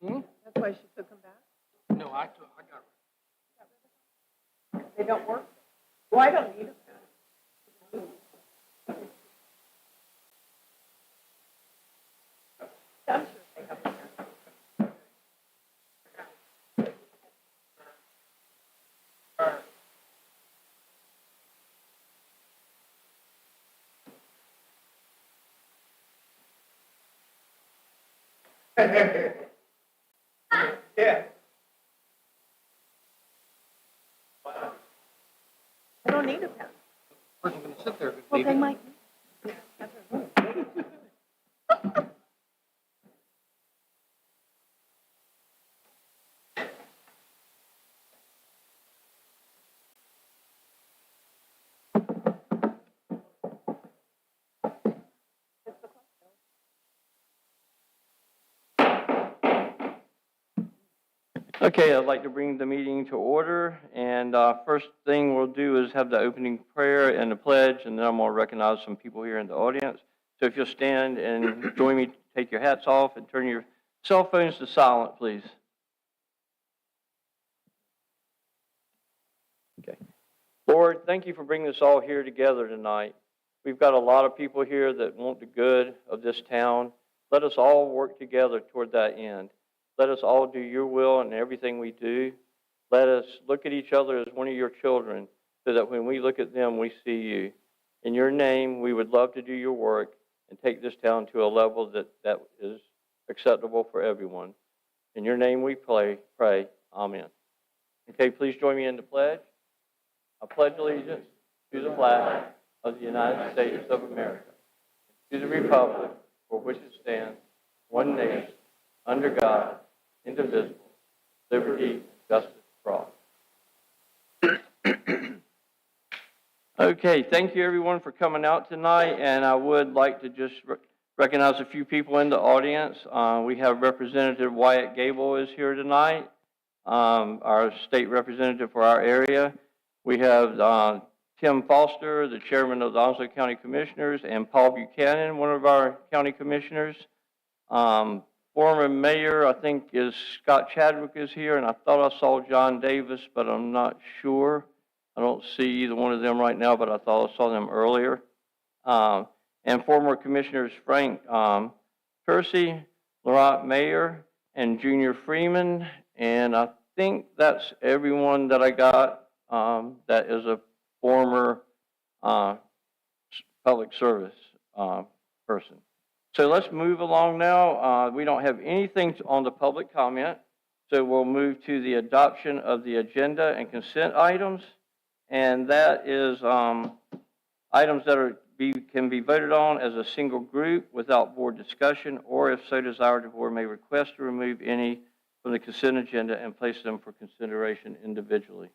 Hmm? That's why she took them back? No, I got it. They don't work? Well, I don't need them. I'm sure they have them. Yeah. I don't need a pen. Person gonna sit there. Well, maybe. they might. Okay, I'd like to bring the meeting to order, and first thing we'll do is have the opening prayer and the pledge, and then I'm going to recognize some people here in the audience. So if you'll stand and join me, take your hats off and turn your cell phones to silent, please. Okay. Lord, thank you for bringing us all here together tonight. We've got a lot of people here that want the good of this town. Let us all work together toward that end. Let us all do your will in everything we do. Let us look at each other as one of your children so that when we look at them, we see you. In your name, we would love to do your work and take this town to a level that is acceptable for everyone. In your name we pray. Amen. Okay, please join me in the pledge. I pledge allegiance to the flag of the United States of America, to the republic for which it stands, one nation, under God, indivisible, liberty, and justice for all. Okay, thank you everyone for coming out tonight, and I would like to just recognize a few people in the audience. We have Representative Wyatt Gable is here tonight, our state representative for our area. We have Tim Foster, the chairman of the Onslow County Commissioners, and Paul Buchanan, one of our county commissioners. Former mayor, I think, is Scott Chadwick is here, and I thought I saw John Davis, but I'm not sure. I don't see either one of them right now, but I thought I saw them earlier. And former commissioners Frank Kersey, Laurent Mayer, and Junior Freeman, and I think that's everyone that I got that is a former public service person. So let's move along now. We don't have anything on the public comment, so we'll move to the adoption of the agenda and consent items. And that is items that can be voted on as a single group without board discussion, or if so desired, the board may request to remove any from the consent agenda and place them for consideration individually.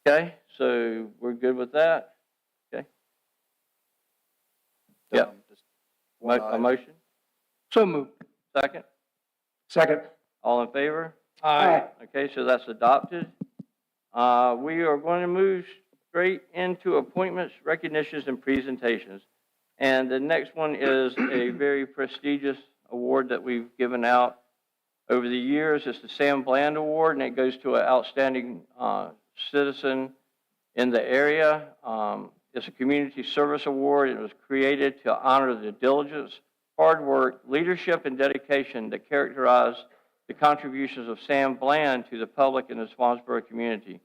Okay, so we're good with that? Okay. Yeah. A motion? So moved. Second? Second. All in favor? Aye. Okay, so that's adopted. We are going to move straight into appointments, recognitions, and presentations. And the next one is a very prestigious award that we've given out over the years. It's the Sam Bland Award, and it goes to an outstanding citizen in the area. It's a community service award. It was created to honor the diligence, hard work, leadership, and dedication that characterize the contributions of Sam Bland to the public in the Swansboro community.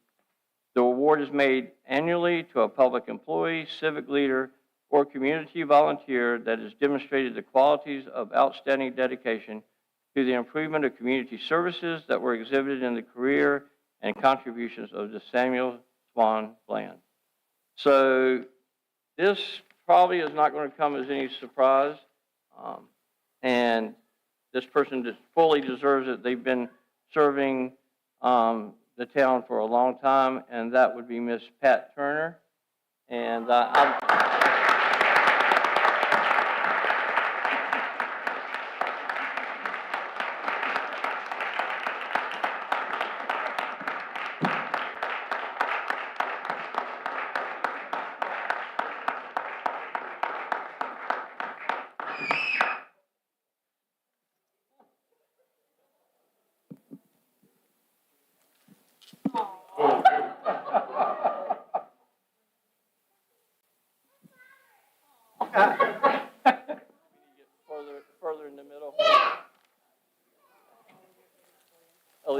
The award is made annually to a public employee, civic leader, or community volunteer that has demonstrated the qualities of outstanding dedication to the improvement of community services that were exhibited in the career and contributions of the Samuel Swan Bland. So this probably is not going to come as any surprise, and this person just fully deserves it. They've been serving the town for a long time, and that would be Miss Pat Turner. And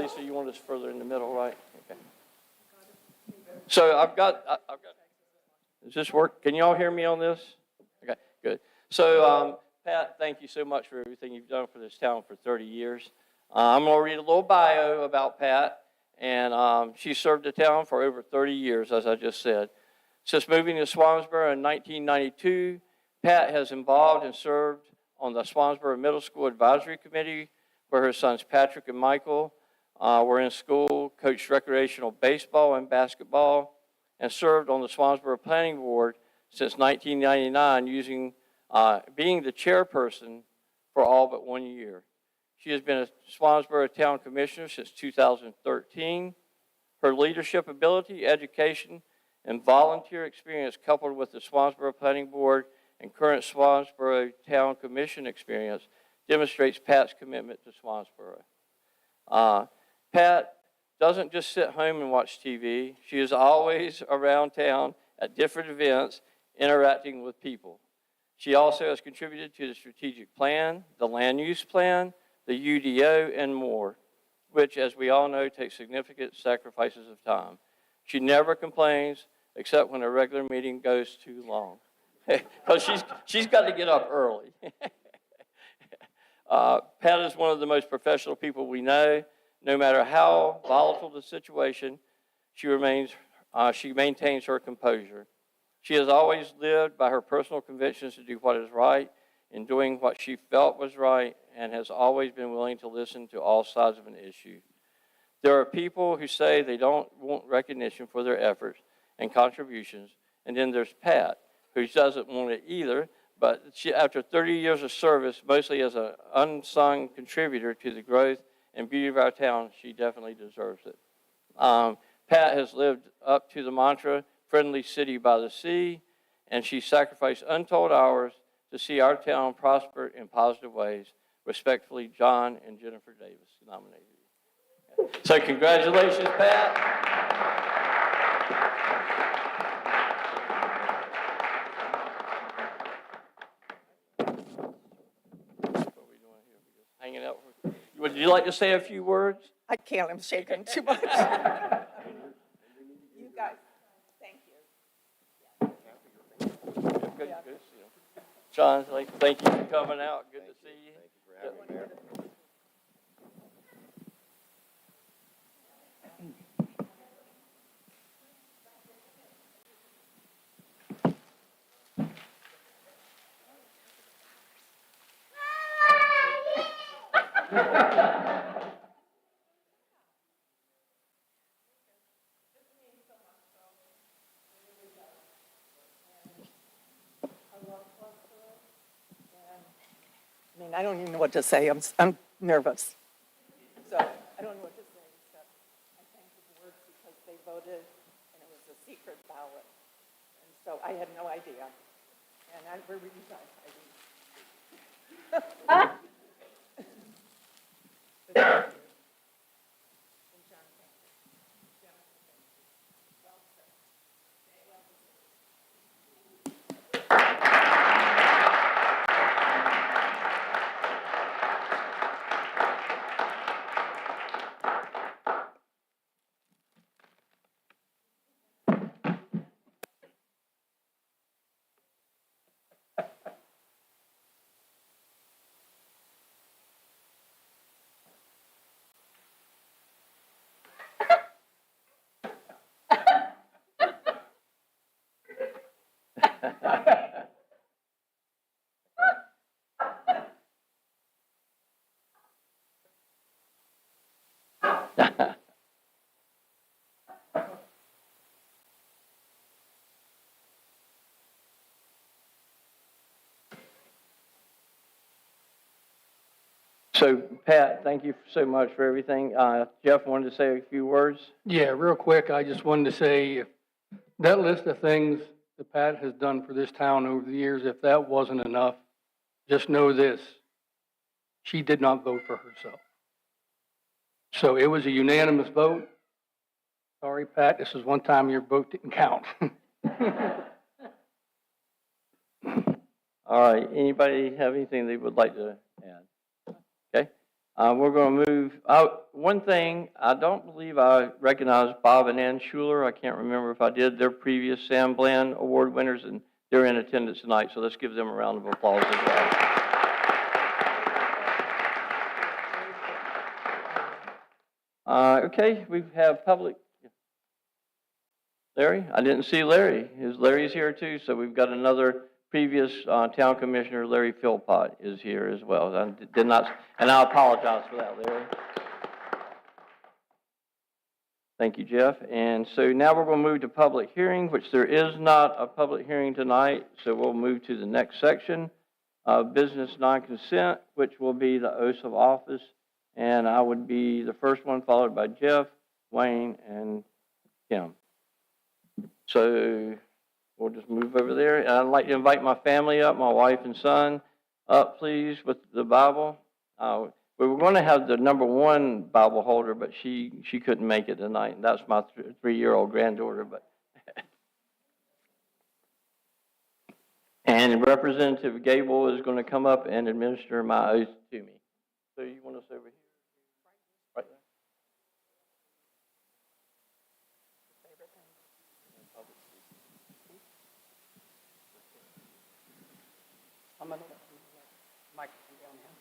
Lisa, you want us further in the middle, right? Okay. So I've got, does this work? Can you all hear me on this? Okay, good. So, Pat, thank you so much for everything you've done for this town for 30 years. I'm going to read a little bio about Pat, and she served the town for over 30 years, as I just said. Since moving to Swansboro in 1992, Pat has involved and served on the Swansboro Middle School Advisory Committee, where her sons Patrick and Michael were in school, coached recreational baseball and basketball, and served on the Swansboro Planning Board since 1999, being the chairperson for all but 1 year. She has been a Swansboro Town Commissioner since 2013. Her leadership ability, education, and volunteer experience, coupled with the Swansboro Planning Board and current Swansboro Town Commission experience, demonstrates Pat's commitment to Swansboro. Pat doesn't just sit home and watch TV. She is always around town at different events, interacting with people. She also has contributed to the strategic plan, the land use plan, the UDO, and more, which, as we all know, takes significant sacrifices of time. She never complains, except when a regular meeting goes too long, because she's got to get up early. Pat is one of the most professional people we know. No matter how volatile the situation, she maintains her composure. She has always lived by her personal convictions to do what is right and doing what she felt was right, and has always been willing to listen to all sides of an issue. There are people who say they don't want recognition for their efforts and contributions, and then there's Pat, who doesn't want it either, but after 30 years of service, mostly as an unsung contributor to the growth and beauty of our town, she definitely deserves it. Pat has lived up to the mantra, friendly city by the sea, and she sacrificed untold hours to see our town prosper in positive ways. Respectfully, John and Jennifer Davis nominated you. So congratulations, Pat. What are we doing here? We're just hanging out. Would you like to say a few words? I can't, I'm shaking too much. You guys, thank you. Good to see you. John, thank you for coming out. Good to see you. Thank you for having me, Mayor. I mean, I don't even know what to say. I'm nervous. So I don't know what to say, except I thank the board because they voted, and it was a secret ballot. And so I had no idea. And we're really sorry. But thank you. And John, thank you. Jennifer, thank you. Well said. Well So, Pat, thank you so much for everything. Jeff wanted to say a few words. Yeah, real quick, I just wanted to say, if that list of things that Pat has done for this town over the years, if that wasn't enough, just know this: she did not vote for herself. So it was a unanimous vote. Sorry, Pat, this is one time your vote didn't count. All right, anybody have anything they would like to add? Okay, We're going to move, one thing, I don't believe I recognize Bob and Ann Schuler. I can't remember if I did. They're previous Sam Bland Award winners, and they're in attendance tonight, so let's give them a round of applause as well. Okay, we have public. Larry? I didn't see Larry. Larry's here too, so we've got another previous town commissioner, Larry Philpott, is here as well. I did not, and I apologize for that, Larry. Thank you, Jeff. And so now we're going to move to public hearing, which there is not a public hearing tonight, so we'll move to the next section, business non-consent, which will be the oaths of office. And I would be the first one, followed by Jeff, Wayne, and Kim. So we'll just move over there. And I'd like to invite my family up, my wife and son up, please, with the Bible. We were going to have the number one Bible holder, but she couldn't make it tonight. And that's my 3-year-old granddaughter. But and Representative Gable is going to come up and administer my oath to me. So you want us over here? Right there. I'm going to let the microphone down here.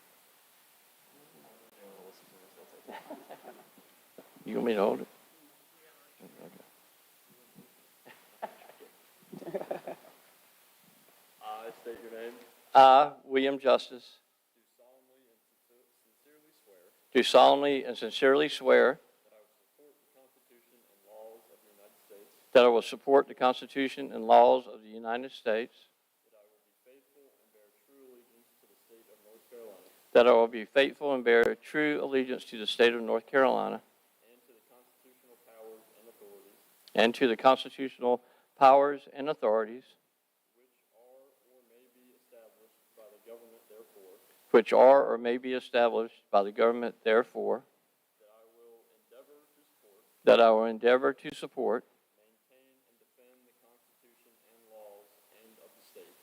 You want me to hold it? I state your name. I, William Justice, Do solemnly and sincerely swear do solemnly and sincerely swear that I will support the Constitution and laws of the United States. that I will support the Constitution and laws of the United States. That I will be faithful and bear true allegiance to the state of North Carolina. And to the constitutional powers and authorities. And to the constitutional powers and authorities. Which are or may be established by the government therefore. That I will endeavor to support. Maintain and defend the Constitution and laws and of the state.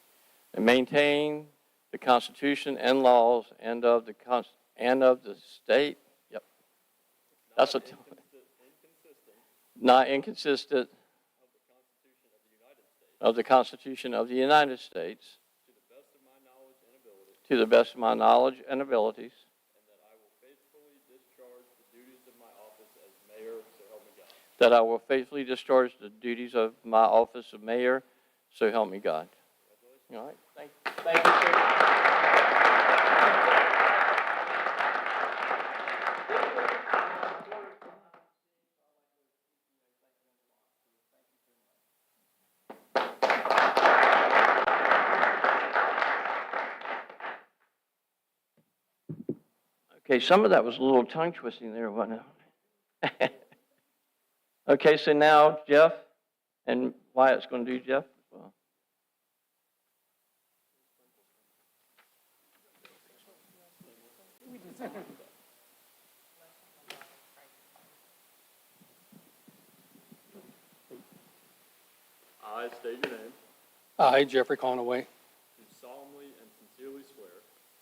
And maintain the Constitution and laws and of the state. Yep. That's a not inconsistent of the Constitution of the United States. To the best of my knowledge and abilities. And that I will faithfully discharge the duties of my office as mayor, so help me God. That I will faithfully discharge the duties of my office of mayor, so help me God. All right. Thank you, sir. Okay, some of that was a little tongue twisting there, wasn't it? Okay, so now Jeff, and Wyatt's going to do Jeff as well. I state your name. I, Jeffrey Conaway, Do solemnly and sincerely swear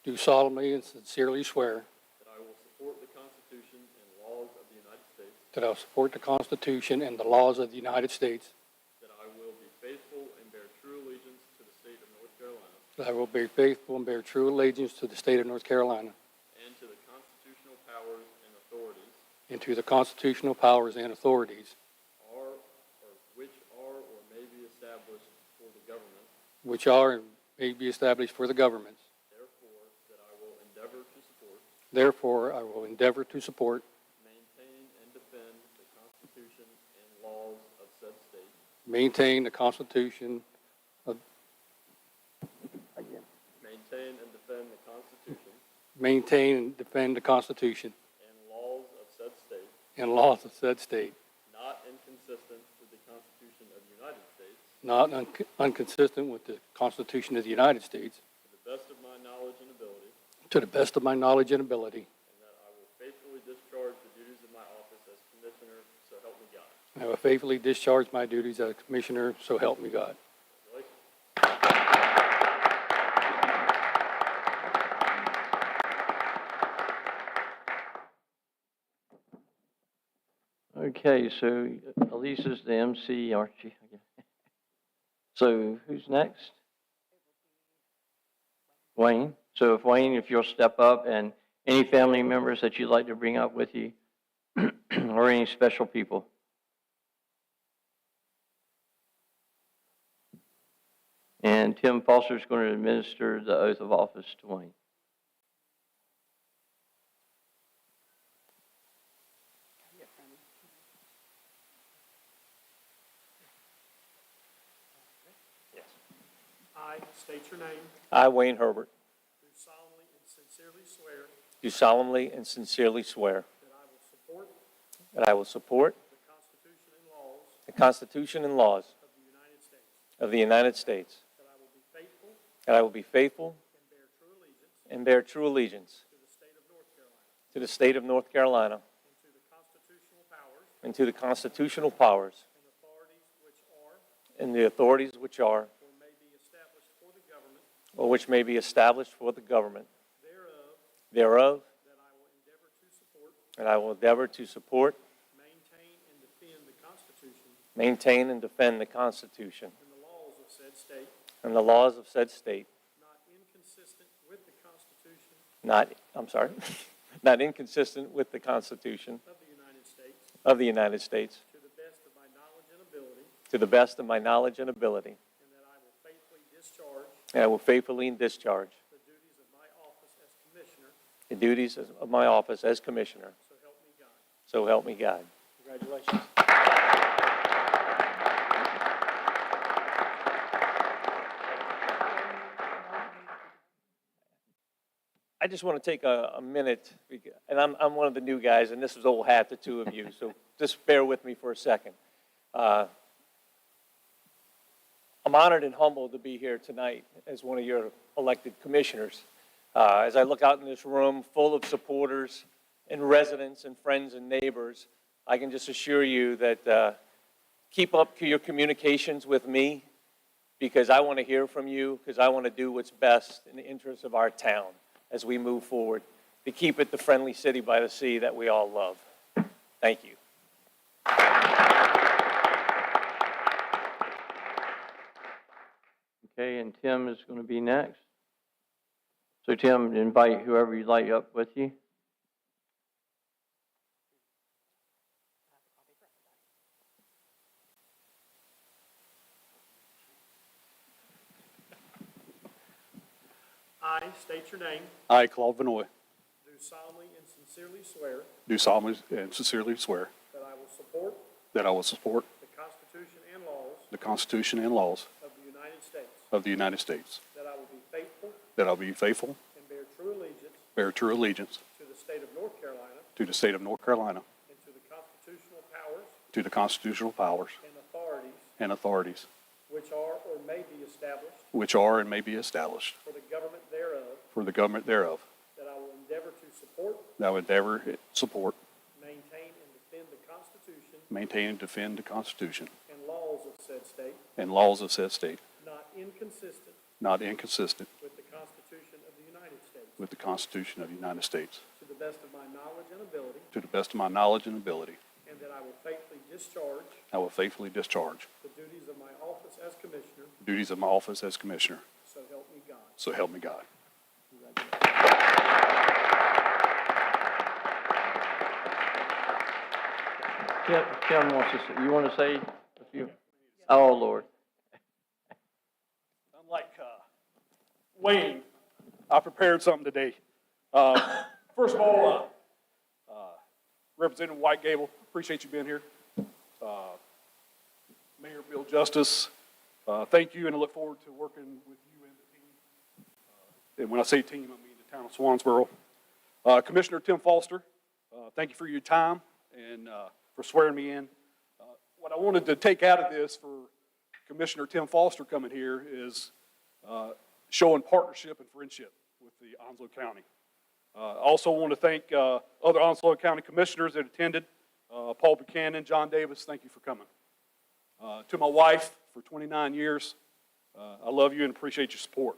do solemnly and sincerely swear that I will support the Constitution and laws of the United States. that I will support the Constitution and the laws of the United States, That I will be faithful and bear true allegiance to the state of North Carolina. that I will be faithful and bear true allegiance to the state of North Carolina And to the constitutional powers and authorities. and to the constitutional powers and authorities Which are or may be established for the government. which are and may be established for the governments. Therefore, I will endeavor to support. Maintain and defend the Constitution and laws of said state. Maintain the Constitution of, Maintain and defend the Constitution maintain and defend the Constitution and laws of said state. and laws of said state, Not inconsistent with the Constitution of the United States. not inconsistent with the Constitution of the United States, To the best of my knowledge and ability. to the best of my knowledge and ability. And that I will faithfully discharge the duties of my office as Commissioner, so help me God. I will faithfully discharge my duties as Commissioner, so help me God. Congratulations. Okay, so Elise is the MC, aren't you? So who's next? Wayne. So if Wayne, if you'll step up, and any family members that you'd like to bring up with you, or any special people. And Tim Foster is going to administer the oath of office to Wayne. Yes. I state your name. I, Wayne Herbert, Do solemnly and sincerely swear do solemnly and sincerely swear that I will support that I will support the Constitution and laws the Constitution and laws of the United States, of the United States, that I will be faithful that I will be faithful and bear true allegiance and bear true allegiance to the state of North Carolina to the state of North Carolina and to the constitutional powers and to the constitutional powers and the authorities which are and the authorities which are or which may be established for the government thereof, thereof, that I will endeavor to support, maintain, and defend the Constitution maintain and defend the Constitution and the laws of said state, and the laws of said state, not inconsistent with the Constitution not inconsistent with the Constitution of the United States, of the United States, to the best of my knowledge and ability, to the best of my knowledge and ability, and that I will faithfully discharge and I will faithfully discharge the duties of my office as Commissioner, the duties of my office as Commissioner. so help me God. So help me God. Congratulations. I just want to take a minute, and I'm one of the new guys, and this is old hat, the two of you, so just bear with me for a second. I'm honored and humbled to be here tonight as one of your elected commissioners. As I look out in this room full of supporters and residents and friends and neighbors, I can just assure you that keep up your communications with me, because I want to hear from you, because I want to do what's best in the interest of our town as we move forward to keep it the friendly city by the sea that we all love. Thank you. Okay, and Tim is going to be next. So Tim, invite whoever you'd like up with you. I state your name, I, Claude Vanoy, do solemnly and sincerely swear do solemnly and sincerely swear that I will support that I will support the Constitution and laws the Constitution and laws of the United States, of the United States, that I will be faithful that I will be faithful, and bear true allegiance to the state of North Carolina to the state of North Carolina, and to the constitutional powers to the constitutional powers and authorities and authorities which are and may be established for the government thereof, that I will endeavor to support, that I would endeavor to support, maintain, and defend the Constitution maintain, and defend the Constitution and laws of said state, and laws of said state, not inconsistent not inconsistent with the Constitution of the United States, with the Constitution of the United States, to the best of my knowledge and ability, to the best of my knowledge and ability. and that I will faithfully discharge I will faithfully discharge the duties of my office as Commissioner, the duties of my office as Commissioner. so help me God. So help me God. Tim wants to say, you want to say a few? Oh, Lord. Unlike Wayne, I prepared something today. First of all, Representative White Gable, appreciate you being here. Mayor Bill Justice, thank you, and I look forward to working with you and the team. And when I say team, I mean the town of Swansboro. Commissioner Tim Foster, thank you for your time and for swearing me in. What I wanted to take out of this for Commissioner Tim Foster coming here is showing partnership and friendship with the Onslow County. I also want to thank other Onslow County commissioners that attended. Paul Buchanan, John Davis, thank you for coming. To my wife for 29 years, I love you and appreciate your support.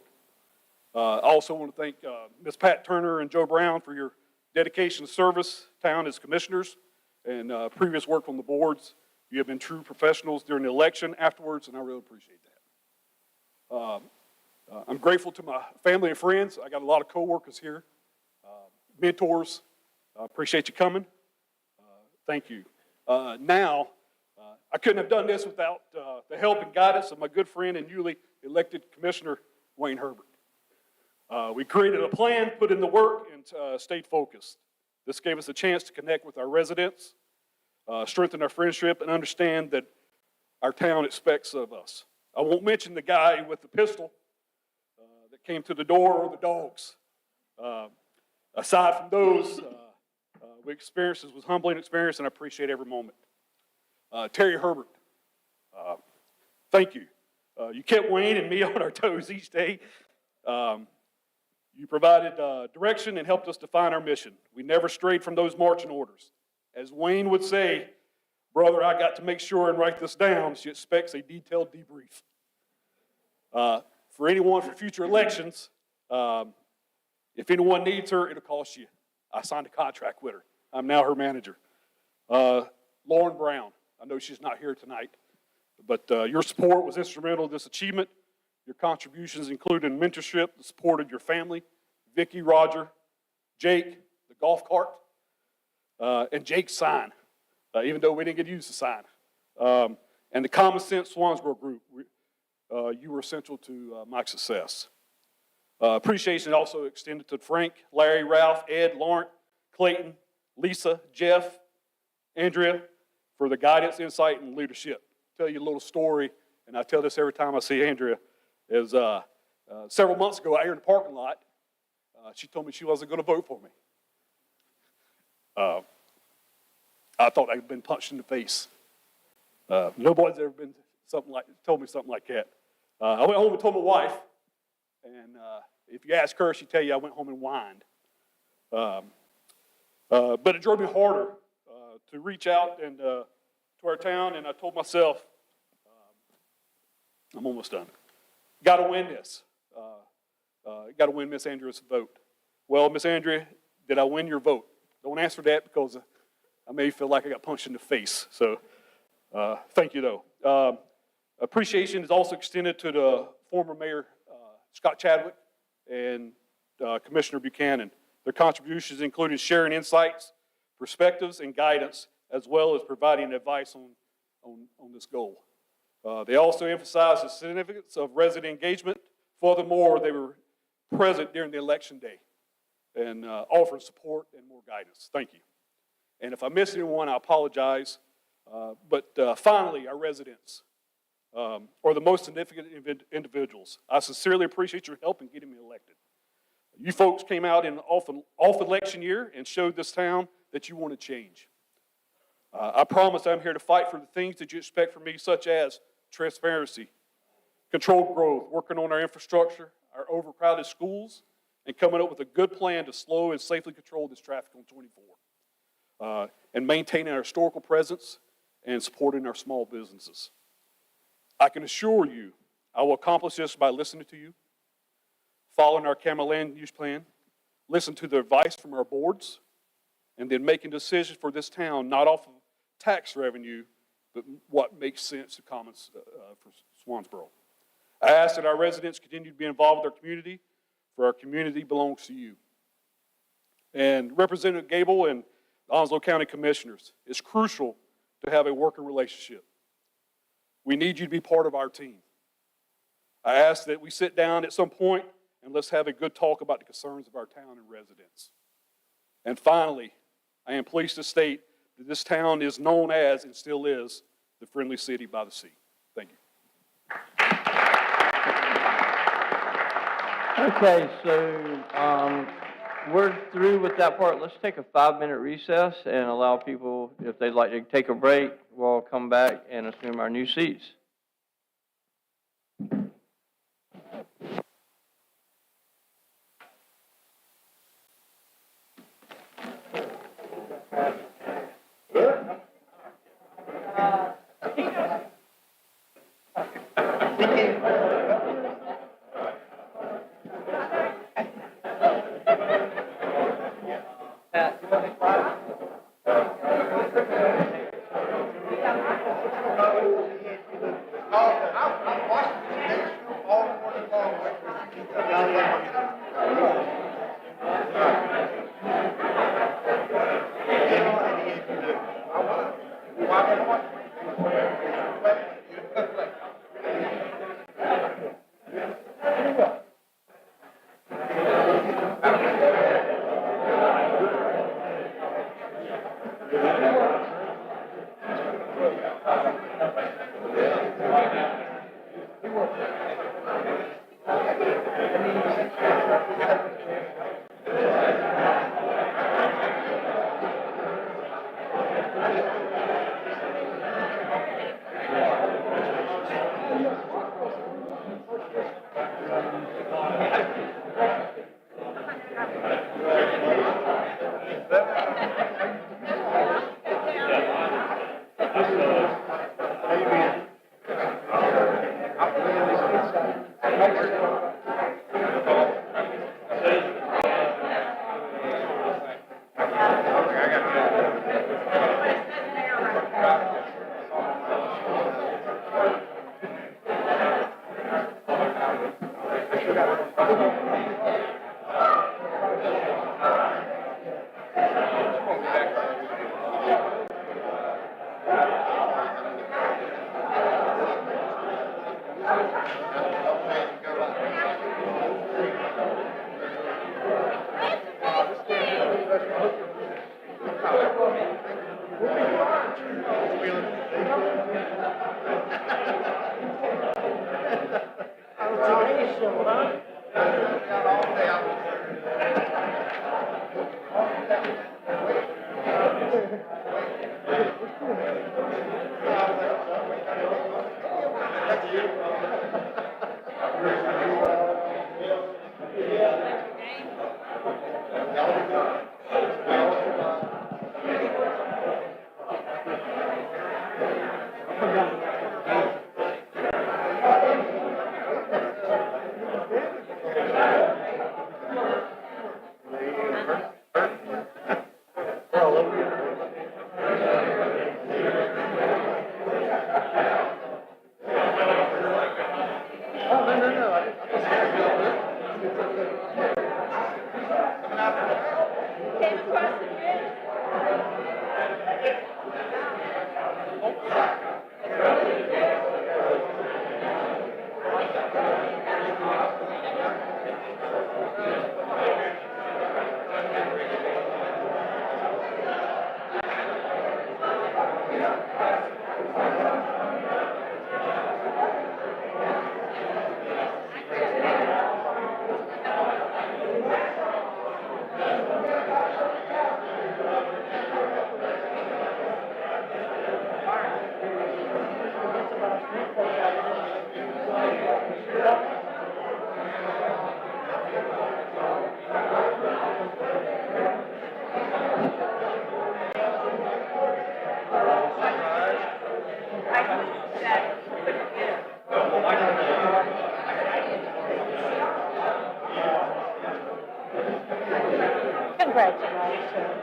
I also want to thank Ms. Pat Turner and Joe Brown for your dedication to service town as commissioners and previous work on the boards. You have been true professionals during the election afterwards, and I really appreciate that. I'm grateful to my family and friends. I got a lot of coworkers here, mentors. I appreciate you coming. Thank you. Now, I couldn't have done this without the help and guidance of my good friend and newly elected Commissioner Wayne Herbert. We created a plan, put in the work, and stayed focused. This gave us a chance to connect with our residents, strengthen our friendship, and understand that our town expects of us. I won't mention the guy with the pistol that came to the door or the dogs. Aside from those, we experienced this was a humbling experience, and I appreciate every moment. Terry Herbert, thank you. You kept Wayne and me on our toes each day. You provided direction and helped us define our mission. We never strayed from those marching orders. As Wayne would say, brother, I got to make sure and write this down. She expects a detailed debrief. For anyone for future elections, if anyone needs her, it'll cost you. I signed a contract with her. I'm now her manager. Lauren Brown, I know she's not here tonight, but your support was instrumental in this achievement. Your contributions included mentorship, the support of your family, Vicki, Roger, Jake, the golf cart, and Jake's sign, even though we didn't get to use the sign. And the Common Sense Swansboro group, you were essential to my success. Appreciation also extended to Frank, Larry, Ralph, Ed, Laurent, Clayton, Lisa, Jeff, Andrea, for the guidance, insight, and leadership. I'll tell you a little story, and I tell this every time I see Andrea, is several months ago out here in the parking lot, she told me she wasn't going to vote for me. I thought I'd been punched in the face. Nobody's ever been told me something like that. I went home and told my wife, and if you ask her, she'd tell you I went home and whined. But it drove me harder to reach out and to our town, and I told myself, I'm almost done. Got to win this. Got to win Miss Andrea's vote. Well, Miss Andrea, did I win your vote? Don't answer that because I may feel like I got punched in the face. So thank you, though. Appreciation is also extended to the former Mayor Scott Chadwick and Commissioner Buchanan. Their contributions included sharing insights, perspectives, and guidance, as well as providing advice on this goal. They also emphasized the significance of resident engagement. Furthermore, they were present during the election day and offered support and more guidance. Thank you. And if I missed anyone, I apologize. But finally, our residents are the most significant individuals. I sincerely appreciate your help in getting me elected. You folks came out in off-election year and showed this town that you want to change. I promise I'm here to fight for the things that you expect from me, such as transparency, controlled growth, working on our infrastructure, our overcrowded schools, and coming up with a good plan to slow and safely control this traffic on 24, and maintaining our historical presence and supporting our small businesses. I can assure you I will accomplish this by listening to you, following our Cameron land use plan, listen to the advice from our boards, and then making decisions for this town, not off of tax revenue, but what makes sense to commons for Swansboro. I ask that our residents continue to be involved with our community, for our community belongs to you. And Representative Gable and the Onslow County Commissioners, it's crucial to have a working relationship. We need you to be part of our team. I ask that we sit down at some point and let's have a good talk about the concerns of our town and residents. And finally, I am pleased to state that this town is known as, and still is, the friendly city by the sea. Thank you. Okay, so we're through with that part. Let's take a 5-minute recess and allow people, if they'd like to take a break, we'll come back and assume our new seats. Congratulations.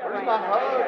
Where's my hug?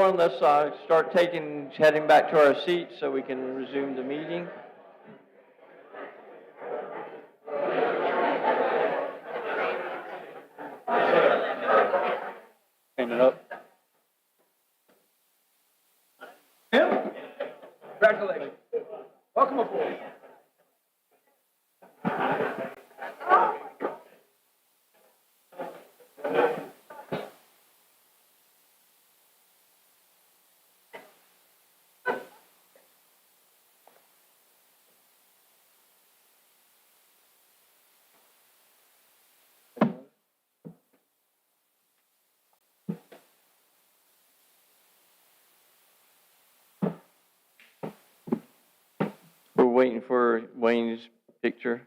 everyone, let's start heading back to our seats so we can resume the meeting. Hand it up. Tim, congratulations. Welcome aboard. We're waiting for Wayne's picture.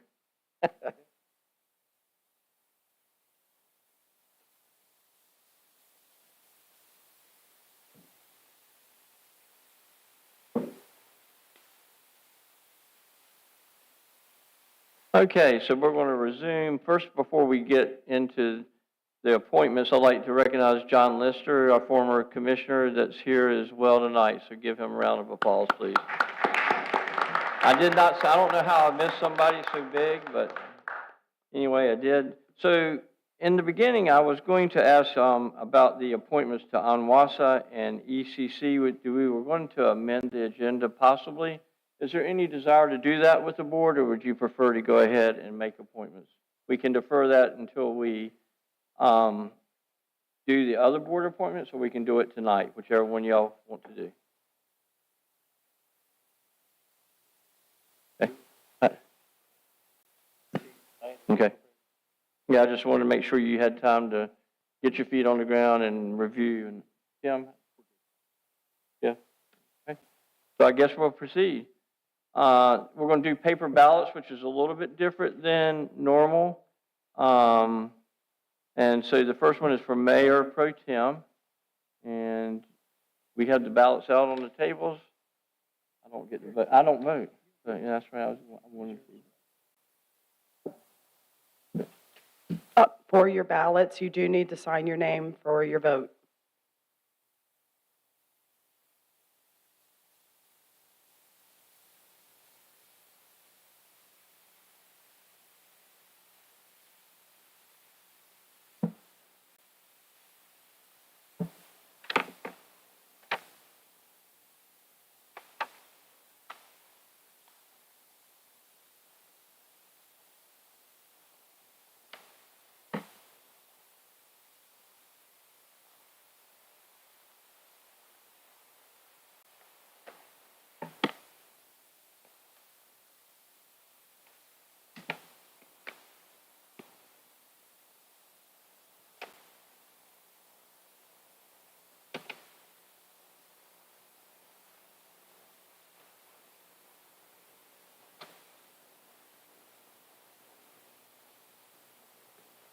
Okay, so we're going to resume. First, before we get into the appointments, I'd like to recognize John Lister, our former commissioner that's here as well tonight. So give him a round of applause, please. I don't know how I missed somebody so big, but anyway, I did. So in the beginning, I was going to ask about the appointments to ANWASA and ECC. We were going to amend the agenda possibly. Is there any desire to do that with the board, or would you prefer to go ahead and make appointments? We can defer that until we do the other board appointments, or we can do it tonight, whichever one y'all want to do. Okay. Yeah, I just wanted to make sure you had time to get your feet on the ground and review. And Tim? Yeah? Okay. So I guess we'll proceed. We're going to do paper ballots, which is a little bit different than normal. And so the first one is for Mayor Pro Tem. And we have the ballots out on the tables. I don't get to vote. I don't vote. But yeah, that's right. I wanted to. For your ballots, you do need to sign your name for your vote.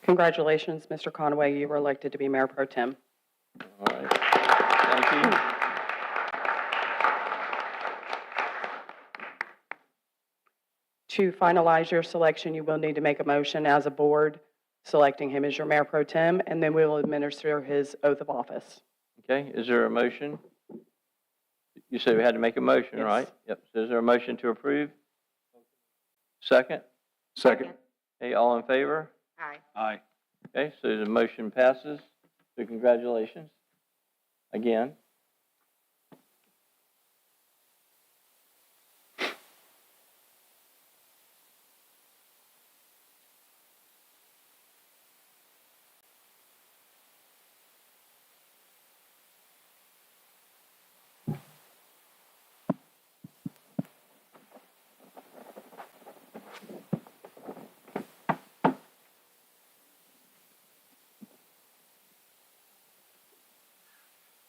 Congratulations, Mr. Conway. You were elected to be Mayor Pro Tem. All right. Thank you. To finalize your selection, you will need to make a motion as a board selecting him as your Mayor Pro Tem, and then we will administer his oath of office. Okay, is there a motion? You said we had to make a motion, Yes. right? Yep. So is there a motion to approve? Second? Second. Hey, all in favor? Aye. Okay, so the motion passes. So congratulations again.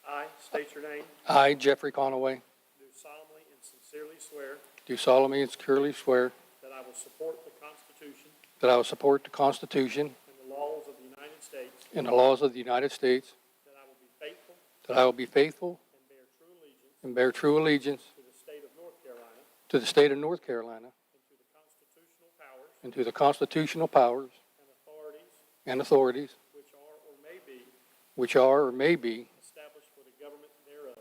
I state your name, I, Jeffrey Conaway, do solemnly and sincerely swear do solemnly and securely swear that I will support the Constitution that I will support the Constitution and the laws of the United States, and the laws of the United States, that I will be faithful that I will be faithful and bear true allegiance and bear true allegiance to the state of North Carolina to the state of North Carolina and to the constitutional powers and to the constitutional powers and authorities and authorities which are or may be established for the government thereof,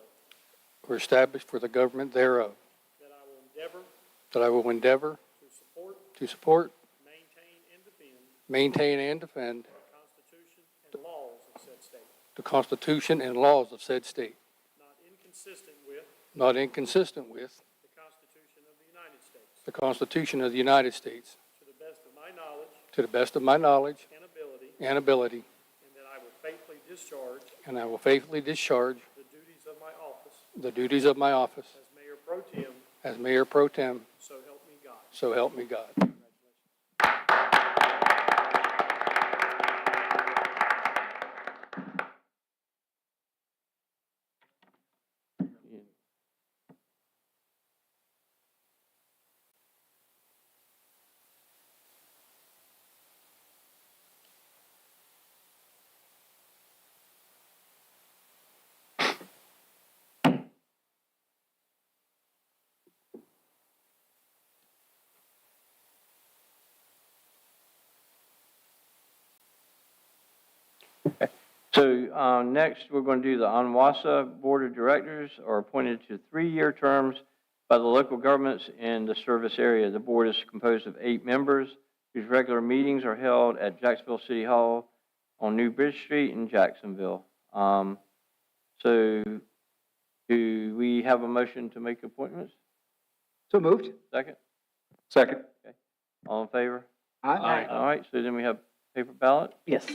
or established for the government thereof, that I will endeavor that I will endeavor to support, to support, maintain, and defend maintain, and defend the Constitution and laws of said state, the Constitution and laws of said state, not inconsistent with not inconsistent with the Constitution of the United States, the Constitution of the United States, to the best of my knowledge to the best of my knowledge and ability, and ability, and that I will faithfully discharge and I will faithfully discharge the duties of my office the duties of my office as Mayor Pro Tem, as Mayor Pro Tem, so help me God. so help me God. So next, we're going to do the Onwassa Board of Directors are appointed to 3-year terms by the local governments in the service area. The board is composed of 8 members whose regular meetings are held at Jacksonville City Hall on New Bridge Street in Jacksonville. So do we have a motion to make appointments? So moved. Second? Second. All in favor? Aye. All right, so then we have paper ballot. Yes.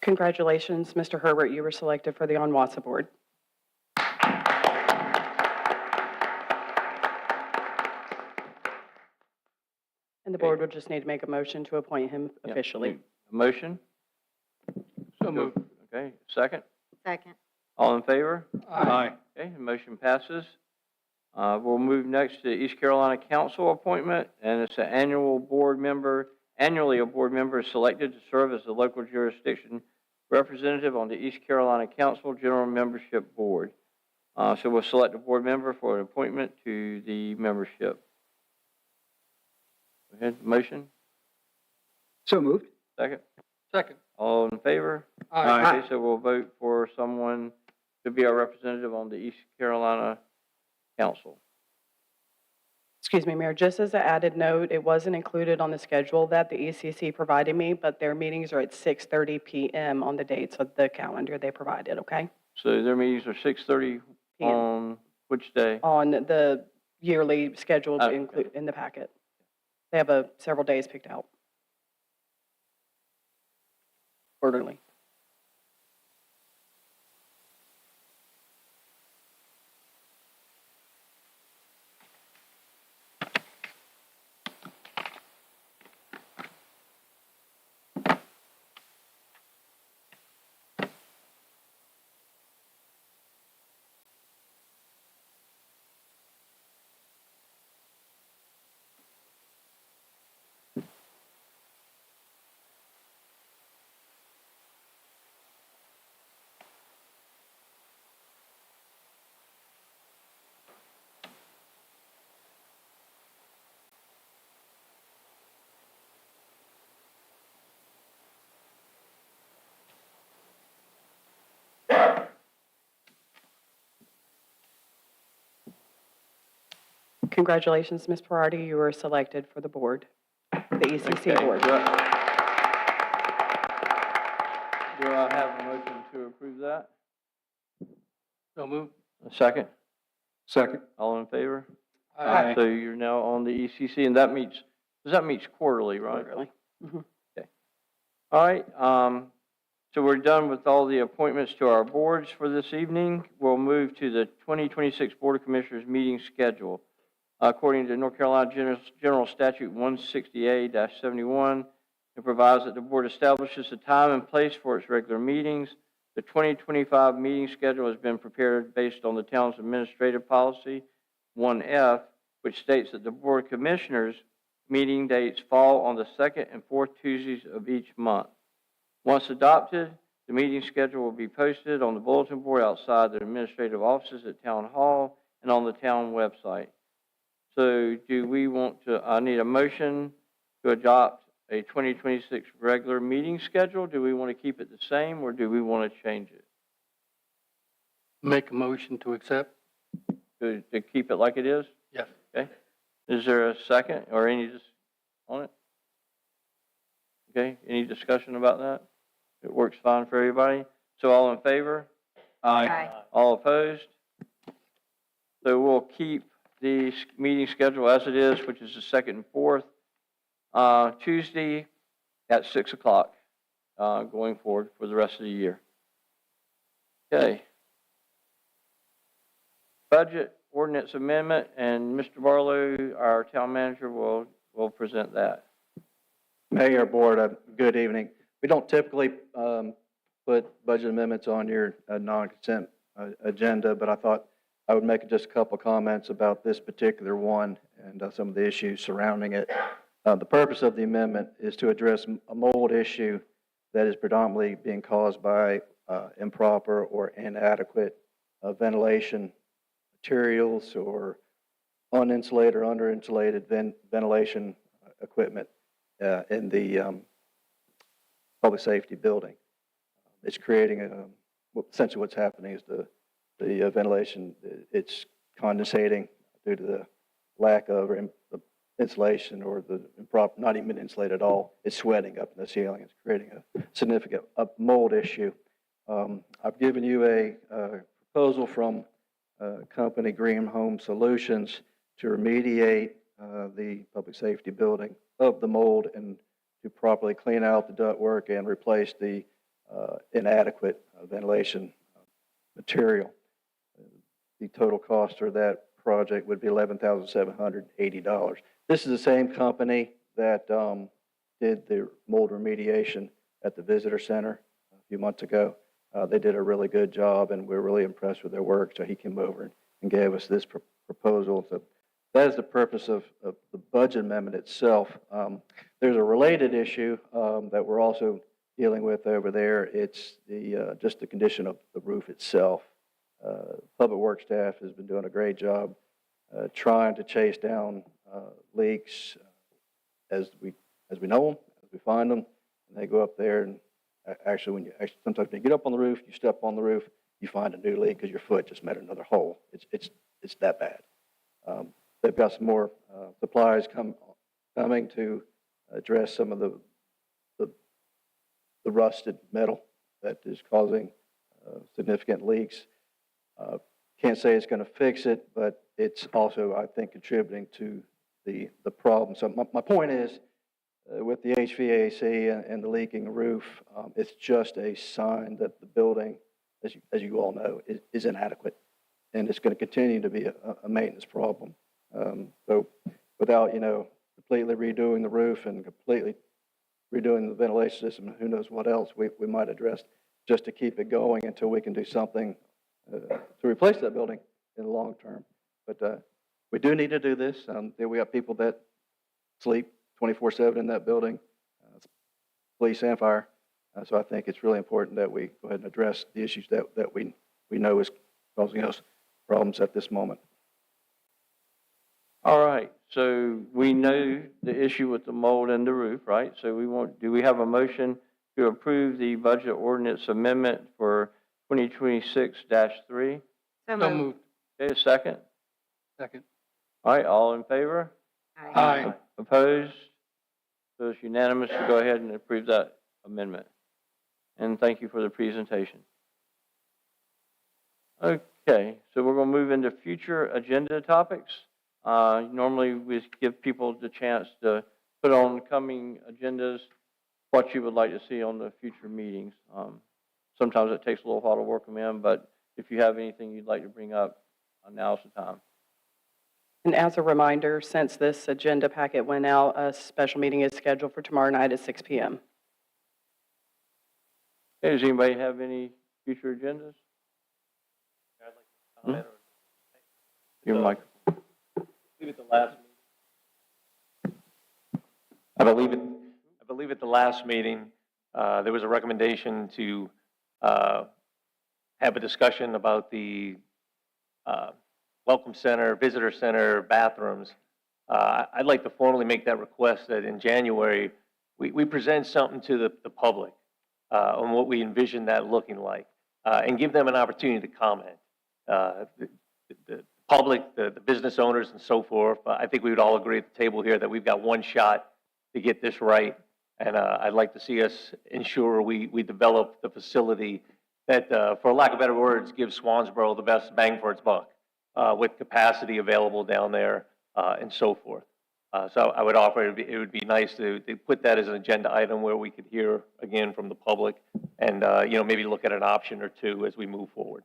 Congratulations, Mr. Herbert. You were selected for the Onwassa Board. And the board would just need to make a motion to appoint him Yep. officially. A motion? So moved. Okay, second? Second. All in favor? Aye. Okay, the motion passes. We'll move next to East Carolina Council appointment, and it's an annually a board member is selected to serve as the local jurisdiction representative on the East Carolina Council General Membership Board. So we'll select a board member for an appointment to the membership. Go ahead, motion, So moved. second. Second. All in favor? Aye. Okay, so we'll vote for someone to be our representative on the East Carolina Council. Excuse me, Mayor, just as an added note, it wasn't included on the schedule that the ECC provided me, but their meetings are at 6:30 PM on the dates of the calendar they provided, okay? So their meetings are 6:30 PM. on which day? On the yearly schedule to Okay. include in the packet. They have several days picked out. Quarterly. Congratulations, Ms. Parati, you were selected for the board, the ECC Okay, board. Do I have a motion to approve that? So moved. A second? Second. All in favor? Aye. So you're now on the ECC, and that meets quarterly, right? Quarterly. Mhm. All right, so we're done with all the appointments to our boards for this evening. We'll move to the 2026 Board of Commissioners meeting schedule. According to North Carolina General Statute 160A-71, it provides that the board establishes the time and place for its regular meetings. The 2025 meeting schedule has been prepared based on the town's administrative policy, 1F, which states that the Board of Commissioners meeting dates fall on the second and fourth Tuesdays of each month. Once adopted, the meeting schedule will be posted on the bulletin board outside the administrative offices at Town Hall and on the town website. So do we want to, I need a motion to adopt a 2026 regular meeting schedule? Do we want to keep it the same, or do we want to change it? Make a motion to accept? To keep it like it is? Yes. Okay. Is there a second or any on it? Okay, any discussion about that? It works fine for everybody? So all in favor? Aye. All opposed? So we'll keep the meeting schedule as it is, which is the second and fourth, Tuesday at 6 o'clock, going forward for the rest of the year. Okay. Budget ordinance amendment, and Mr. Barlow, our town manager, will present that. Mayor, Board, good evening. We don't typically put budget amendments on your non-consent agenda, but I thought I would make just a couple of comments about this particular one and some of the issues surrounding it. The purpose of the amendment is to address a mold issue that is predominantly being caused by improper or inadequate ventilation materials or uninsulated or underinsulated ventilation equipment in the public safety building. It's creating essentially what's happening is the ventilation, it's condensating due to the lack of the insulation or the improper, not even insulated at all. It's sweating up in the ceiling. It's creating a significant mold issue. I've given you a proposal from company Green Home Solutions to remediate the public safety building of the mold and to properly clean out the ductwork and replace the inadequate ventilation material. The total cost for that project would be $11,780. This is the same company that did the mold remediation at the visitor center a few months ago. They did a really good job, and we're really impressed with their work. So he came over and gave us this proposal. So that is the purpose of the budget amendment itself. There's a related issue that we're also dealing with over there. It's just the condition of the roof itself. Public Works staff has been doing a great job trying to chase down leaks as we know them, as we find them, and they go up there and sometimes when you get up on the roof, you step on the roof, you find a new leak because your foot just met another hole. It's that bad. They've got some more supplies coming to address some of the rusted metal that is causing significant leaks. Can't say it's going to fix it, but it's also, I think, contributing to the problem. So my point is, with the HVAC and the leaking roof, it's just a sign that the building, as you all know, is inadequate, and it's going to continue to be a maintenance problem. So without, completely redoing the roof and completely redoing the ventilation system, and who knows what else we might address, just to keep it going until we can do something to replace that building in the long term. But we do need to do this. We have people that sleep 24/7 in that building, police and fire. So I think it's really important that we go ahead and address the issues that we know is causing us problems at this moment. All right, so we know the issue with the mold and the roof, right? So do we have a motion to approve the budget ordinance amendment for 2026-3? So moved. Okay, a second? Second. All right, all in favor? Aye. Opposed? So it's unanimous to go ahead and approve that amendment. And thank you for the presentation. Okay, so we're going to move into future agenda topics. Normally, we give people the chance to put on coming agendas what you would like to see on the future meetings. Sometimes it takes a little while to work them in, but if you have anything you'd like to bring up, now's the time. And as a reminder, since this agenda packet went out, a special meeting is scheduled for tomorrow night at 6 p.m. Okay, does anybody have any future agendas? Your mic. Leave it the last meeting. I believe at the last meeting, there was a recommendation to have a discussion about the Welcome Center, Visitor Center, bathrooms. I'd like to formally make that request that in January, we present something to the public on what we envision that looking like, and give them an opportunity to comment. The public, the business owners and so forth, I think we would all agree at the table here that we've got one shot to get this right. And I'd like to see us ensure we develop the facility that, for lack of better words, gives Swansboro the best bang for its buck, with capacity available down there and so forth. So I would offer it would be nice to put that as an agenda item where we could hear again from the public and, maybe look at an option or two as we move forward.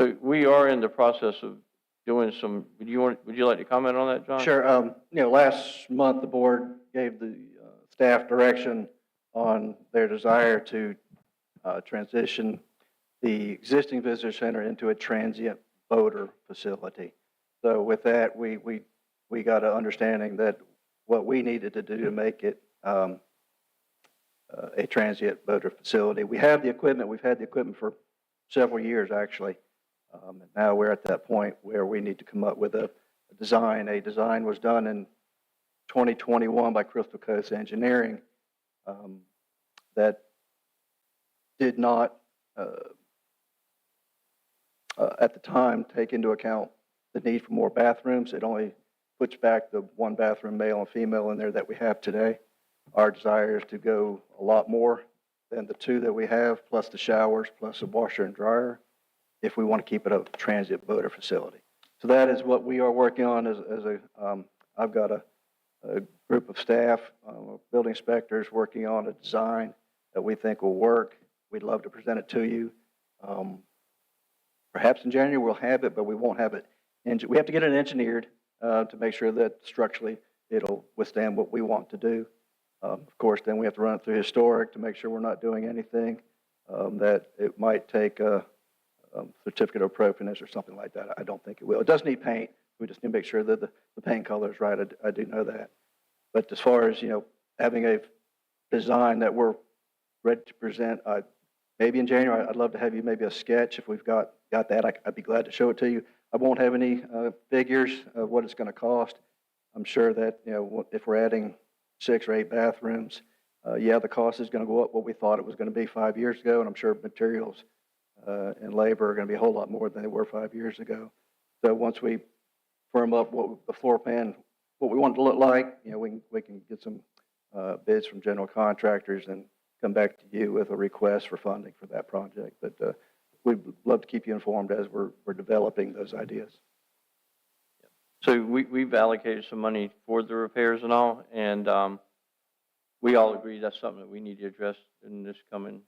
So we are in the process of doing some, would you like to comment on that, John? Sure. Last month, the board gave the staff direction on their desire to transition the existing visitor center into a transient voter facility. So with that, we got an understanding that what we needed to do to make it a transient voter facility. We have the equipment. We've had the equipment for several years, actually. And now we're at that point where we need to come up with a design. A design was done in 2021 by Crystal Coast Engineering that did not, at the time, take into account the need for more bathrooms. It only puts back the one bathroom, male and female, in there that we have today. Our desire is to go a lot more than the two that we have, plus the showers, plus a washer and dryer, if we want to keep it a transient voter facility. So that is what we are working on I've got a group of staff, building inspectors working on a design that we think will work. We'd love to present it to you. Perhaps in January we'll have it, but we won't have it. We have to get it engineered to make sure that structurally it'll withstand what we want to do. Of course, then we have to run it through historic to make sure we're not doing anything that it might take a certificate of appropriateness or something like that. I don't think it will. It does need paint. We just need to make sure that the paint color is right. I do know that. But as far as, having a design that we're ready to present, maybe in January, I'd love to have you maybe a sketch. If we've got that, I'd be glad to show it to you. I won't have any figures of what it's going to cost. I'm sure that, if we're adding 6 or 8 bathrooms, the cost is going to go up what we thought it was going to be 5 years ago, and I'm sure materials and labor are going to be a whole lot more than they were 5 years ago. So once we firm up what the floor plan, what we want it to look like, we can get some bids from general contractors and come back to you with a request for funding for that project. But we'd love to keep you informed as we're developing those ideas. So we've allocated some money for the repairs and all, and we all agree that's something that we need to address in this coming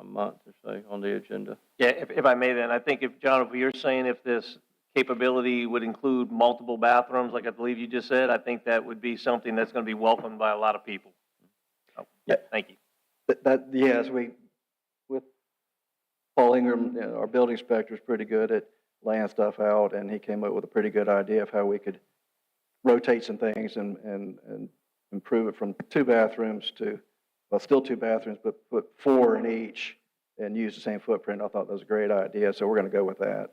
month or so on the agenda. Yeah, if I may then, I think if you're saying if this capability would include multiple bathrooms, like I believe you just said, I think that would be something that's going to be welcomed by a lot of people. So, yeah, thank you. Yes, with Paul Ingram, our building inspector is pretty good at laying stuff out, and he came up with a pretty good idea of how we could rotate some things and improve it from 2 bathrooms to, well, still 2 bathrooms, but put 4 in each and use the same footprint. I thought that was a great idea, so we're going to go with that.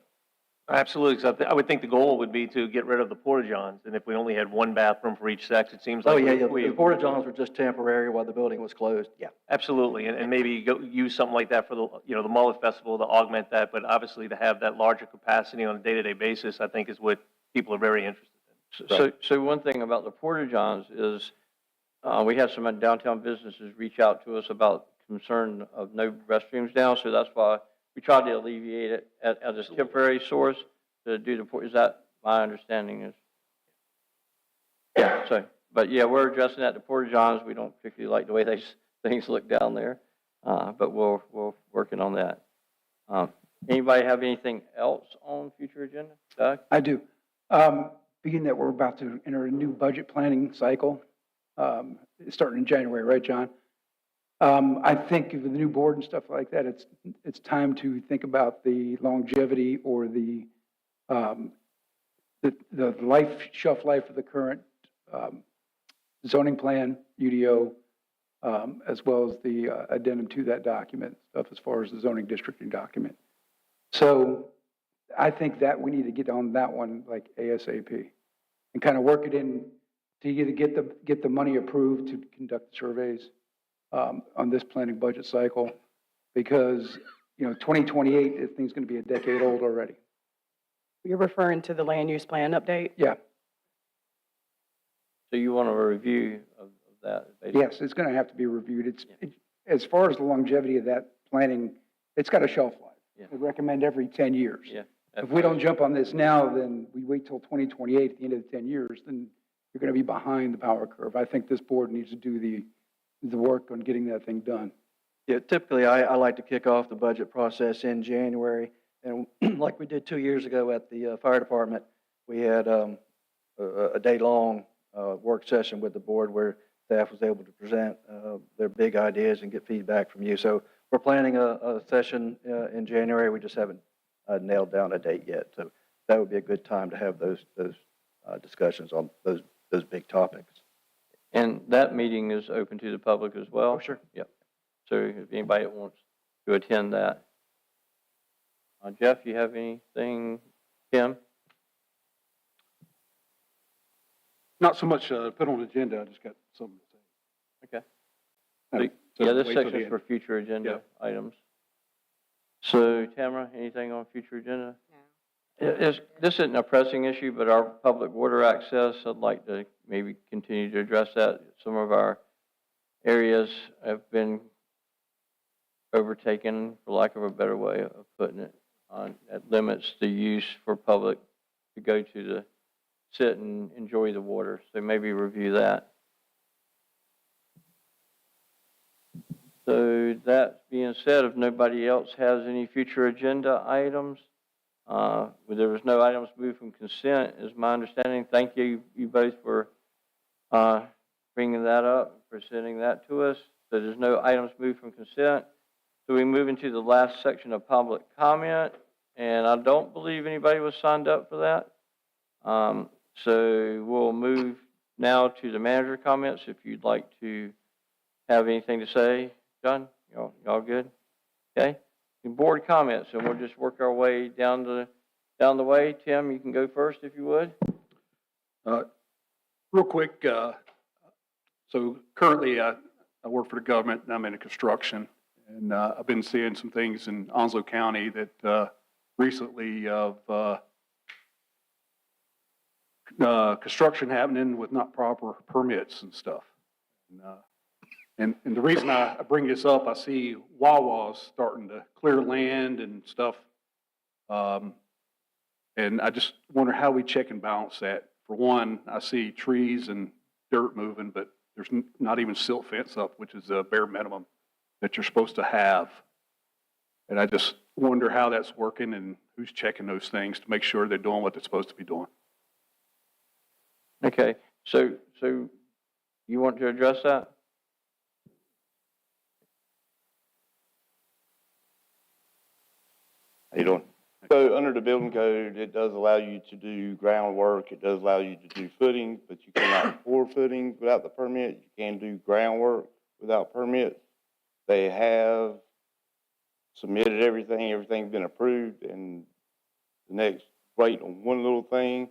Absolutely. So I would think the goal would be to get rid of the porta-johns, and if we only had 1 bathroom for each sex, it seems like the porta-johns were just temporary while the building was closed. Yeah. Absolutely, and maybe use something like that for the Mullet Festival to augment that, but obviously to have that larger capacity on a day-to-day basis, I think is what people are very interested So one thing about the Porta-Johns is, we had some downtown businesses reach out to us about concern of no restrooms down, so that's why we tried to alleviate it at a temporary source to do the, is that my understanding is? Yeah, so, but yeah, we're addressing that. The Porta-Johns, we don't particularly like the way things look down there, but we're working on that. Anybody have anything else on future agenda? Doug? I do. Being that we're about to enter a new budget planning cycle, starting in January, right, John? I think with the new board and stuff like that, it's time to think about the longevity or the shelf life of the current zoning plan, UDO, as well as the addendum to that document, stuff as far as the zoning districting document. So I think that we need to get on that one like ASAP and kind of work it in to either get the money approved to conduct the surveys on this planning budget cycle, because 2028, this thing's going to be a decade old already. You're referring to the land use plan update? Yeah. So you want a review of that? Basically? Yes, it's going to have to be reviewed. As far as the longevity of that planning, it's got a shelf life. Yeah. They recommend every 10 years. Yeah. If we don't jump on this now, then we wait till 2028 at the end of the 10 years, then you're going to be behind the power curve. I think this board needs to do the work on getting that thing done. Yeah, typically, I like to kick off the budget process in January. And like we did 2 years ago at the fire department, we had a day-long work session with the board where staff was able to present their big ideas and get feedback from you. So we're planning a session in January. We just haven't nailed down a date yet. So that would be a good time to have those discussions on those big topics. And that meeting is open to the public as well? Oh, sure. Yep. So if anybody that wants to attend that. Jeff, you have anything? Tim? Not so much put on the agenda, I just got something to say. Okay. So Yeah, this wait till section the is for future agenda Yeah. items. So Tamara, anything on future agenda? No. This isn't a pressing issue, but our public water access, I'd like to maybe continue to address that. Some of our areas have been overtaken, for lack of a better way of putting it, that limits the use for public to go to sit and enjoy the water. So maybe review that. So that being said, if nobody else has any future agenda items, there was no items moved from consent, is my understanding. Thank you both for bringing that up, presenting that to us. So there's no items moved from consent. So we move into the last section of public comment, and I don't believe anybody was signed up for that. So we'll move now to the manager comments. If you'd like to have anything to say, John, y'all good? Okay. And board comments, and we'll just work our way down the way. Tim, you can go first if you would. Real quick, so currently I work for the government and I'm in construction, and I've been seeing some things in Onslow County that recently of construction happening with not proper permits and stuff. And the reason I bring this up, I see Wawa's starting to clear land and stuff. And I just wonder how we check and balance that. For one, I see trees and dirt moving, but there's not even silt fence up, which is the bare minimum that you're supposed to have. And I just wonder how that's working and who's checking those things to make sure they're doing what they're supposed to be doing. Okay. So you want to address that? How you doing? So under the building code, it does allow you to do groundwork. It does allow you to do footings, but you cannot pour footings without the permit. You can do groundwork without permits. They have submitted everything. Everything's been approved, and the next wait on one little thing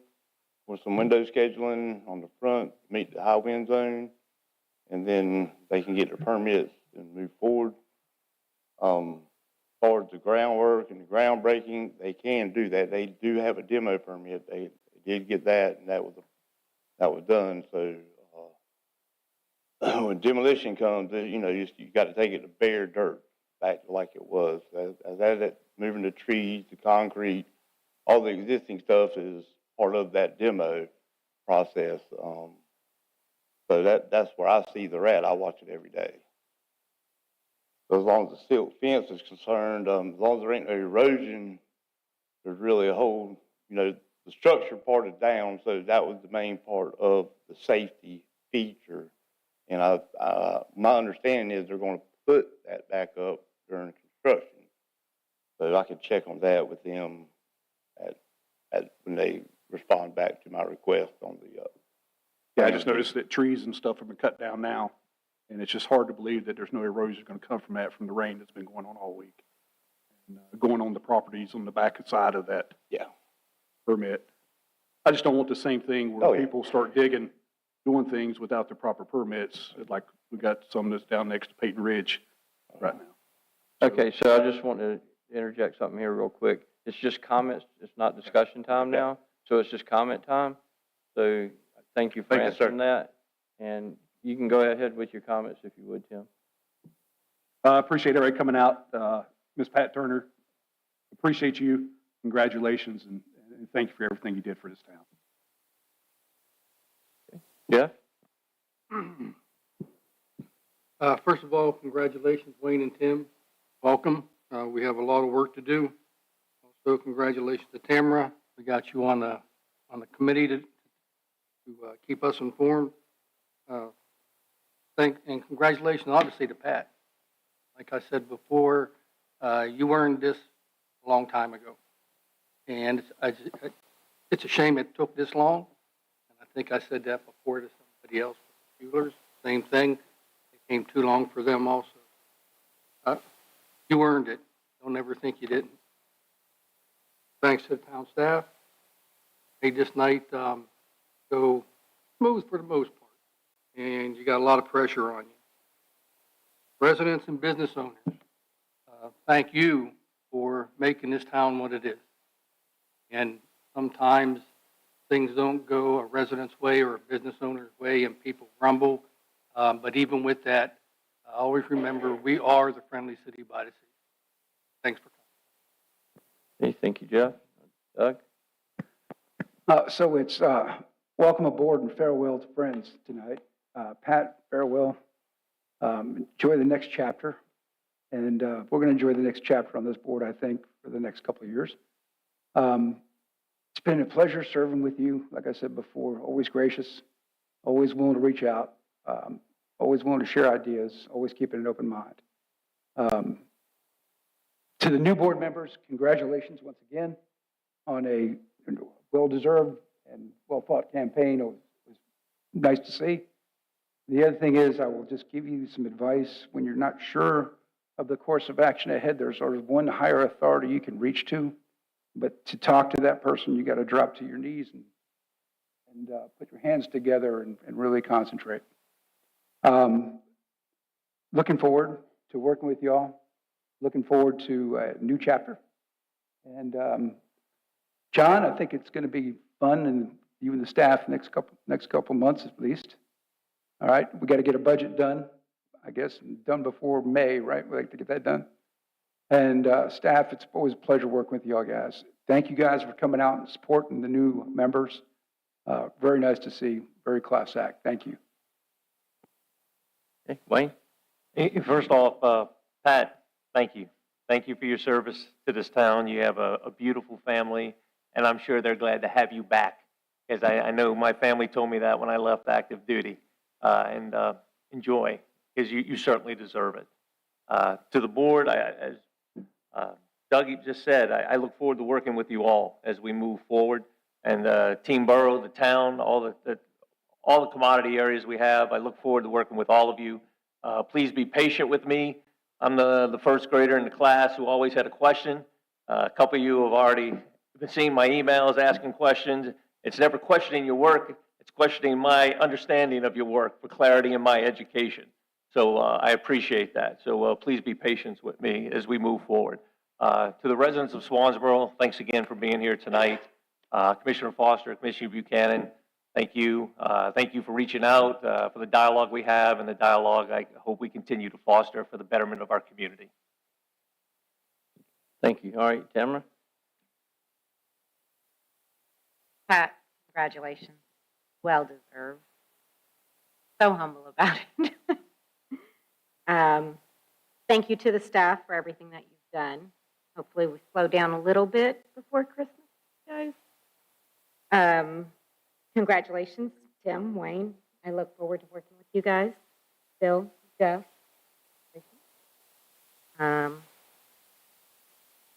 was some window scheduling on the front, meet the high wind zone, and then they can get their permits and move forward. As far as the groundwork and the groundbreaking, they can do that. They do have a demo permit. They did get that, and that was that was done. So when demolition comes, you got to take it to bare dirt, back to like it was. As that moving the trees, the concrete, all the existing stuff is part of that demo process. So that's where I see the rat. I watch it every day. So as long as the silk fence is concerned, as long as there ain't no erosion, there's really a whole, the structure part is down, so that was the main part of the safety feature. And my understanding is they're going to put that back up during construction. So I can check on that with them when they respond back to my request on the. Yeah, I just noticed that trees and stuff have been cut down now, and it's just hard to believe that there's no erosion going to come from that, from the rain that's been going on all week. And, going on the properties on the back side of that permit. I just don't want the same thing where people start digging, doing things without the proper permits, like we got some that's down next to Peyton Ridge right now. Okay, so I just want to interject something here real quick. It's just comments, it's not discussion time now, so it's just comment time. So thank you for answering that. And you can go ahead with your comments if you would, Tim. I appreciate everybody coming out. Ms. Pat Turner, appreciate you. Congratulations, and thank you for everything you did for this town. Jeff? First of all, congratulations, Wayne and Tim. Welcome. We have a lot of work to do. Also, congratulations to Tamara. We got you on the committee to keep us informed. And congratulations, obviously, to Pat. Like I said before, you earned this a long time ago. And it's a shame it took this long. And I think I said that before to somebody else, Bueller's, same thing. It came too long for them also. You earned it. Don't ever think you didn't. Thanks to the town staff. Made this night go smooth for the most part. And you got a lot of pressure on you. Residents and business owners, thank you for making this town what it is. And sometimes things don't go a resident's way or a business owner's way and people grumble. But even with that, always remember we are the friendly city by the sea. Thanks for coming. Okay, thank you, Jeff. Doug? So it's welcome aboard and farewell to friends tonight. Pat, farewell. Enjoy the next chapter. And we're going to enjoy the next chapter on this board, I think, for the next couple of years. It's been a pleasure serving with you. Like I said before, always gracious, always willing to reach out, always willing to share ideas, always keeping an open mind. To the new board members, congratulations once again on a well-deserved and well-fought campaign. It was nice to see. The other thing is, I will just give you some advice. When you're not sure of the course of action ahead, there's sort of one higher authority you can reach to. But to talk to that person, you got to drop to your knees and put your hands together and really concentrate. Looking forward to working with y'all. Looking forward to a new chapter. And John, I think it's going to be fun, and you and the staff next couple months at least. All right, we got to get a budget done, I guess, done before May, right? We like to get that done. And staff, it's always a pleasure working with y'all guys. Thank you guys for coming out and supporting the new members. Very nice to see. Very class act. Thank you. Okay, Wayne? First off, Pat, thank you. Thank you for your service to this town. You have a beautiful family, and I'm sure they're glad to have you back, because I know my family told me that when I left active duty. And enjoy, because you certainly deserve it. To the board, as Doug just said, I look forward to working with you all as we move forward. And Team Borough, the town, all the commodity areas we have, I look forward to working with all of you. Please be patient with me. I'm the first grader in the class who always had a question. A couple of you have already been seeing my emails, asking questions. It's never questioning your work. It's questioning my understanding of your work for clarity in my education. So I appreciate that. So please be patient with me as we move forward. To the residents of Swansboro, thanks again for being here tonight. Commissioner Foster, Commissioner Buchanan, Thank you. Thank you for reaching out, for the dialogue we have and the dialogue I hope we continue to foster for the betterment of our community. Thank you. All right, Tamara? Pat, congratulations. Well deserved. So humble about it. Thank you to the staff for everything that you've done. Hopefully we slow down a little bit before Christmas, guys. Congratulations, Tim, Wayne. I look forward to working with you guys. Bill, Jeff. It's going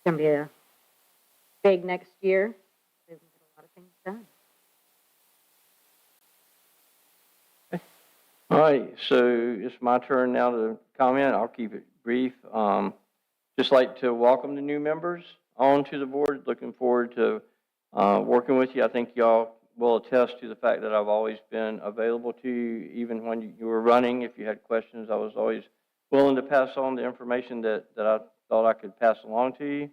to be a big next year. We can get a lot of things done. All right, so it's my turn now to comment. I'll keep it brief. Just like to welcome the new members onto the board. Looking forward to working with you. I think y'all will attest to the fact that I've always been available to you, even when you were running. If you had questions, I was always willing to pass on the information that I thought I could pass along to you.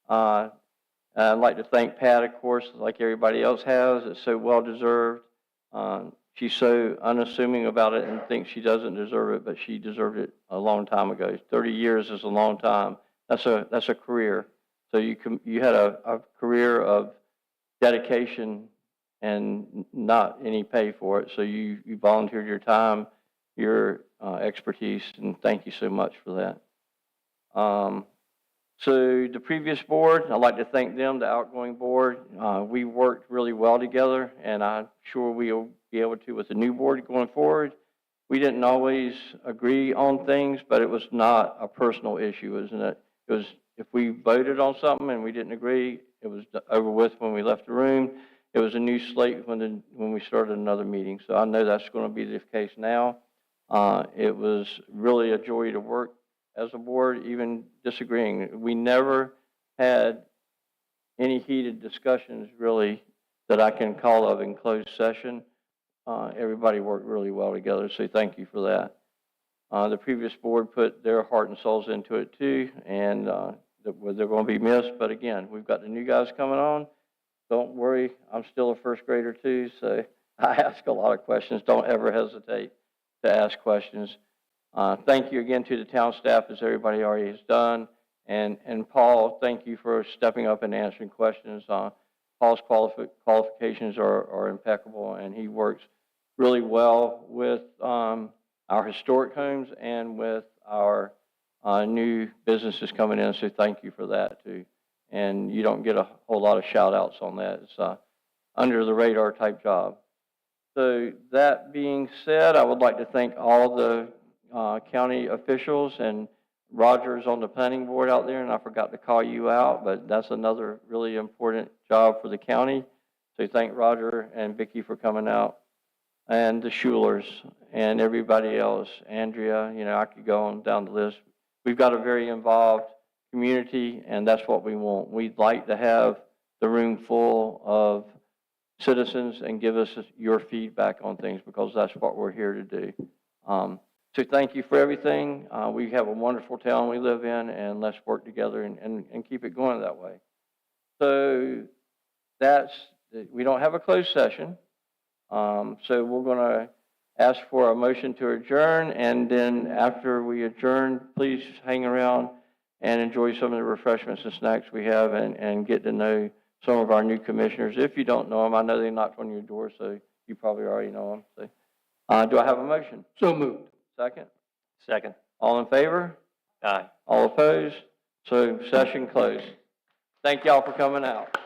I'd like to thank Pat, of course, like everybody else has. It's so well deserved. She's so unassuming about it and thinks she doesn't deserve it, but she deserved it a long time ago. 30 years is a long time. That's a career. So you had a career of dedication and not any pay for it. So you volunteered your time, your expertise, and thank you so much for that. So the previous board, I'd like to thank them, the outgoing board. We worked really well together, and I'm sure we'll be able to with the new board going forward. We didn't always agree on things, but it was not a personal issue, isn't it? It was, if we voted on something and we didn't agree, it was over with when we left the room. It was a new slate when we started another meeting. So I know that's going to be the case now. It was really a joy to work as a board, even disagreeing. We never had any heated discussions, really, that I can call of in closed session. Everybody worked really well together, so thank you for that. The previous board put their heart and souls into it too, and they're going to be missed. But again, we've got the new guys coming on. Don't worry, I'm still a first grader too, so I ask a lot of questions. Don't ever hesitate to ask questions. Thank you again to the town staff, as everybody already has done. And Paul, thank you for stepping up and answering questions. Paul's qualifications are impeccable, and he works really well with our historic homes and with our new businesses coming in, so thank you for that too. And you don't get a whole lot of shout outs on that. It's under the radar type job. So that being said, I would like to thank all the county officials, and Roger's on the planning board out there, and I forgot to call you out, but that's another really important job for the county. So thank Roger and Vicki for coming out, and the Schulers and everybody else. Andrea, I could go on down the list. We've got a very involved community, and that's what we want. We'd like to have the room full of citizens and give us your feedback on things, because that's what we're here to do. So thank you for everything. We have a wonderful town we live in, and let's work together and keep it going that way. So we don't have a closed session. So we're going to ask for a motion to adjourn, and then after we adjourn, please hang around and enjoy some of the refreshments and snacks we have, and get to know some of our new commissioners. If you don't know them, I know they knocked on your door, so you probably already know them. So, do I have a motion? So moved. Second? Second. All in favor? Aye. All opposed? So session closed. Thank y'all for coming out.